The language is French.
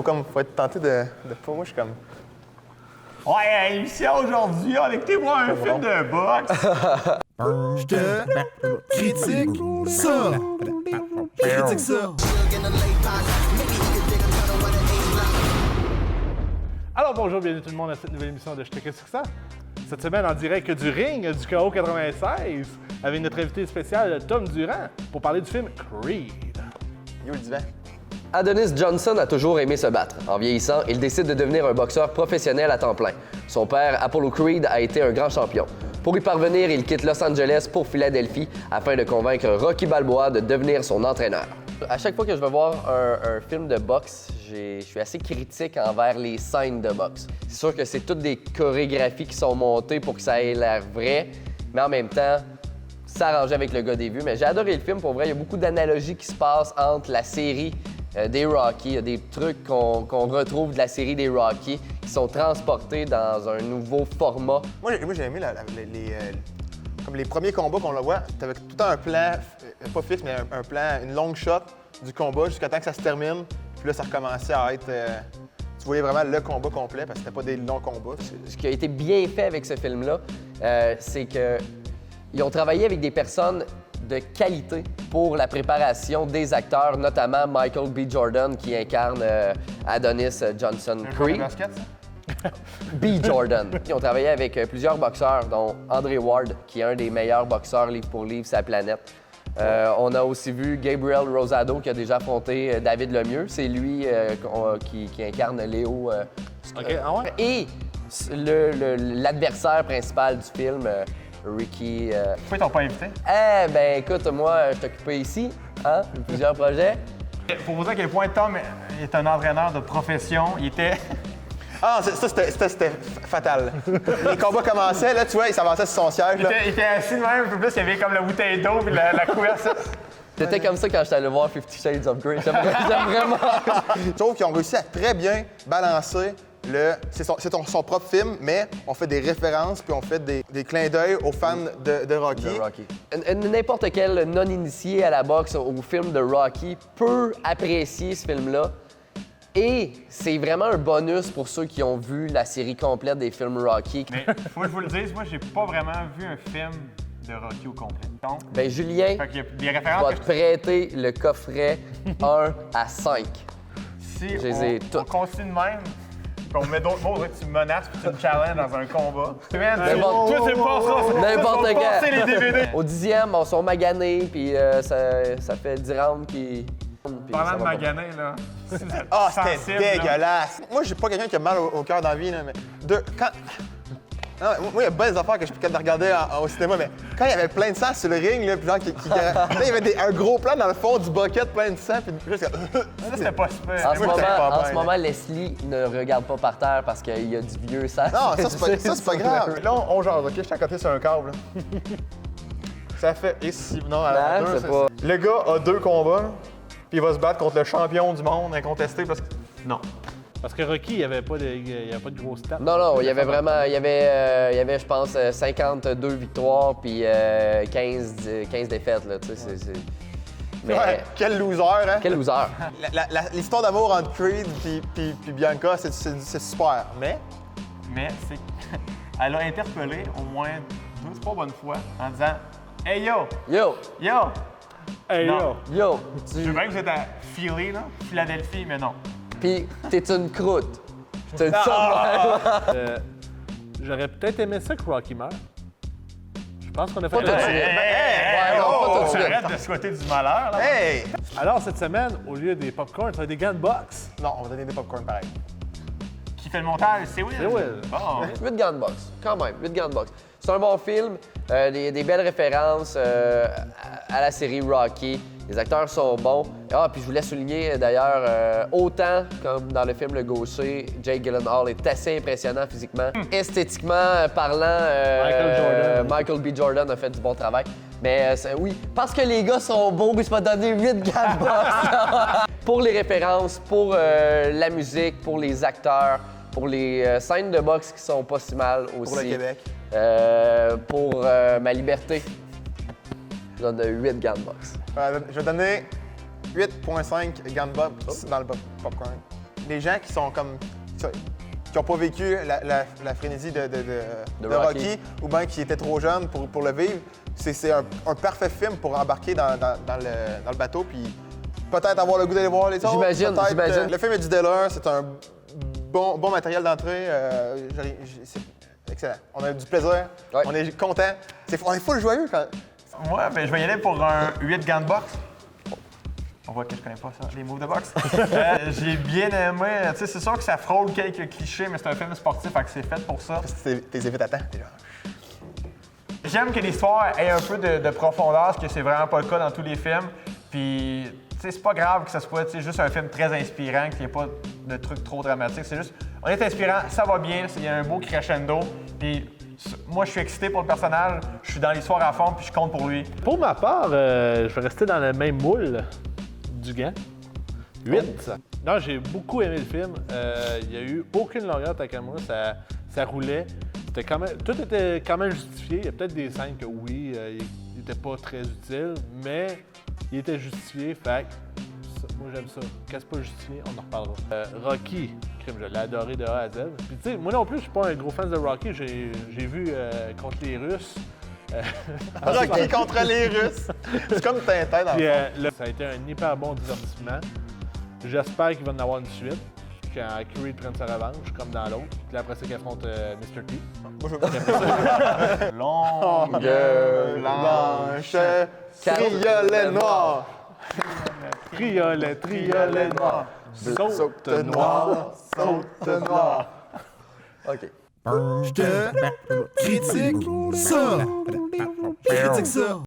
faut être tenté de pas. Moi, je suis comme. Ouais, émission aujourd'hui, on écouté voir un film de boxe. Je te critique ça. Critique ça. Alors bonjour, bienvenue tout le monde à cette nouvelle émission de Je te critique ça. Cette semaine en direct du ring du KO 96 avec notre invité spécial Tom Durand pour parler du film Creed. Yo, le divan. Adonis Johnson a toujours aimé se battre. En vieillissant, il décide de devenir un boxeur professionnel à temps plein. Son père, Apollo Creed, a été un grand champion. Pour y parvenir, il quitte Los Angeles pour Philadelphie afin de convaincre Rocky Balboa de devenir son entraîneur. À chaque fois que je vais voir un film de boxe, je suis assez critique envers les scènes de boxe. C'est sûr que c'est toutes des chorégraphies qui sont montées pour que ça ait l'air vrai, mais en même temps, s'arranger avec le gars des vues. Mais j'ai adoré le film, pour vrai. Il y a beaucoup d'analogies qui se passent entre la série des Rocky. Il y a des trucs qu'on retrouve de la série des Rocky qui sont transportés dans un nouveau format. Moi j'ai aimé comme les premiers combats qu'on le voit. T'avais tout le temps un plan, pas fixe, mais un plan, une longue shot du combat jusqu'à temps que ça se termine. Puis là, ça recommençait à être. Tu voyais vraiment le combat complet parce que c'était pas des longs combats. Ce qui a été bien fait avec ce film-là, c'est qu'ils ont travaillé avec des personnes de qualité pour la préparation des acteurs, notamment Michael B. Jordan qui incarne Adonis Johnson Creed. B. Jordan, qui ont travaillé avec plusieurs boxeurs, dont Andre Ward, qui est un des meilleurs boxeurs livre pour livre sur la planète. On a aussi vu Gabriel Rosado, qui a déjà affronté David Lemieux. C'est lui qui incarne Léo. OK, ah ouais? Et l'adversaire principal du film, Ricky. Pourquoi ils t'ont pas invité? Ben écoute, moi, je suis occupé ici, hein, plusieurs projets. Pour vous dire à quel point Tom est un entraîneur de profession, il était... Ah, ça, c'était fatal. Les combats commençaient, là, tu vois, il s'avançait sur son siège. Là. Il était assis de même un peu plus, il y avait comme la bouteille d'eau puis la couverture. C'était comme ça quand j'étais allé voir 50 Shades of Grey. J'aime vraiment. Je trouve qu'ils ont réussi à très bien balancer c'est son propre film, mais on fait des références puis on fait des clins d'œil aux fans de Rocky. N'importe quel non-initié à la boxe ou au film de Rocky peut apprécier ce film-là. Et c'est vraiment un bonus pour ceux qui ont vu la série complète des films Rocky. Mais faut que je vous le dise, moi, j'ai pas vraiment vu un film de Rocky au complet. Donc, ben Julien, fait qu'il y a des je références vais te prêter le coffret 1 à 5. Si Je les ai on toutes. continue de même, puis on met d'autres mots, tu me menaces puis tu me challenges dans un combat. N'importe- Toi, c'est pas ça! N'importe C'est quand. passer les DVD! Au 10e, on sont maganés, puis ça fait 10 rounds qui... puis ça Parlant de va pas. maganer, là. Ah, c'était sensible, là. dégueulasse. Moi, je suis pas quelqu'un qui a mal au cœur dans la vie, là, mais Non, moi, il y a bien des affaires que je suis capable de regarder au cinéma, mais quand il y avait plein de sang sur le ring, là, puis genre, là, il y avait un gros plan dans le fond du bucket plein de sang, puis juste Ça, c'était pas super. En ce Moi, moment, j'étais pas en bien, ce là. moment, Leslie ne regarde pas par terre parce qu'il y a du vieux sang. Non, ça, c'est pas grave. Là, on jase, OK? Je suis à côté sur un câble, là. Ça fait... Et si... Non, à Non, deux, c'est pas- Le gars a 2 combats, là, puis il va se battre contre le champion du monde incontesté parce que... Non. Parce que Rocky, il n'y avait pas de gros stats. Non, il y avait vraiment, il y avait, je pense, 52 victoires puis 15 défaites, là, tu sais, c'est... Mais Ouais, quel loser, hein? quel loser! L'histoire d'amour entre Creed puis Bianca, c'est super, mais... Mais c'est elle a interpellé au moins 2-3 bonnes fois en disant « Hey yo! Yo! Yo! Hey, Non. Yo! Je veux bien que vous êtes à Philly, là, Philadelphie, mais non. Puis t'es une croûte! Je te dis ça! J'aurais peut-être aimé ça que Rocky meure. Je pense qu'on a fait Pas tout de suite. Ouais, non, pas tout de suite. Arrête de souhaiter du malheur, là. Hey! Alors, cette semaine, au lieu des popcorn, ça va être des gants de boxe. Non, on va donner des popcorn pareil. Qui fait le montage? C'est Will. C'est Will. Bon. 8 gants de boxe, quand même, 8 gants de boxe. C'est un bon film, des belles références à la série Rocky. Les acteurs sont bons. Ah, puis je voulais souligner d'ailleurs, autant comme dans le film Le Gaucher, Jake Gyllenhaal est assez impressionnant physiquement. Esthétiquement parlant, Michael B. Jordan a fait du bon travail. Mais oui, parce que les gars sont beaux, je vais donner 8 gants de boxe. Pour les références, pour la musique, pour les acteurs, pour les scènes de boxe qui sont pas si mal aussi. Pour le Québec. Pour ma liberté, je donne 8 gants de boxe. Je vais donner 8.5 gants de boxe dans le popcorn. les gens qui sont comme. Qui n'ont pas vécu la frénésie de Rocky, ou bien qui étaient trop jeunes pour le vivre, c'est un parfait film pour embarquer dans le bateau, puis peut-être avoir le goût d'aller voir les autres. J'imagine. Le film est du Deller, c'est un bon matériel d'entrée. C'est excellent. On a du plaisir, Ouais. on est content. On est full joyeux quand. Moi, ben, je vais y aller pour un 8 gants de boxe. On voit que je connais pas ça, les moves de boxe. J'ai bien aimé. Tu sais, c'est sûr que ça frôle quelques clichés, mais c'est un film sportif, fait que c'est fait pour ça. T'es vite à temps. J'aime que l'histoire ait un peu de profondeur, parce que c'est vraiment pas le cas dans tous les films. Puis, tu sais, c'est pas grave que ce soit juste un film très inspirant, qu'il n'y ait pas de trucs trop dramatiques. C'est juste, on est inspirant, ça va bien, il y a un beau crescendo. Puis, moi, je suis excité pour le personnage, je suis dans l'histoire à fond, puis je compte pour lui. Pour ma part, je vais rester dans le même moule du gant. 8. Non, j'ai beaucoup aimé le film. Il n'y a eu aucune longueur tant qu'à moi. Ça roulait. C'était quand même, tout était quand même justifié. Il y a peut-être des scènes que oui, il n'était pas très utile, mais il était justifié. Fait que moi, j'aime ça. Quand c'est pas justifié, on en reparlera. Rocky, je l'ai adoré de A à Z. Puis tu sais, moi non plus, je suis pas un gros fan de Rocky. J'ai vu contre les Russes. Rocky contre les Russes. C'est comme Tintin dans Puis, le fond. ça a été un hyper bon divertissement. J'espère qu'il va en avoir une suite, quand Creed prenne sa revanche, comme dans l'autre. Puis après ça, qu'il affronte Mr. T. Moi, je veux Longue blanche, triolet noir. Triolet noir. Saute noir. Saute noir. OK. Je te critique ça. Critique ça.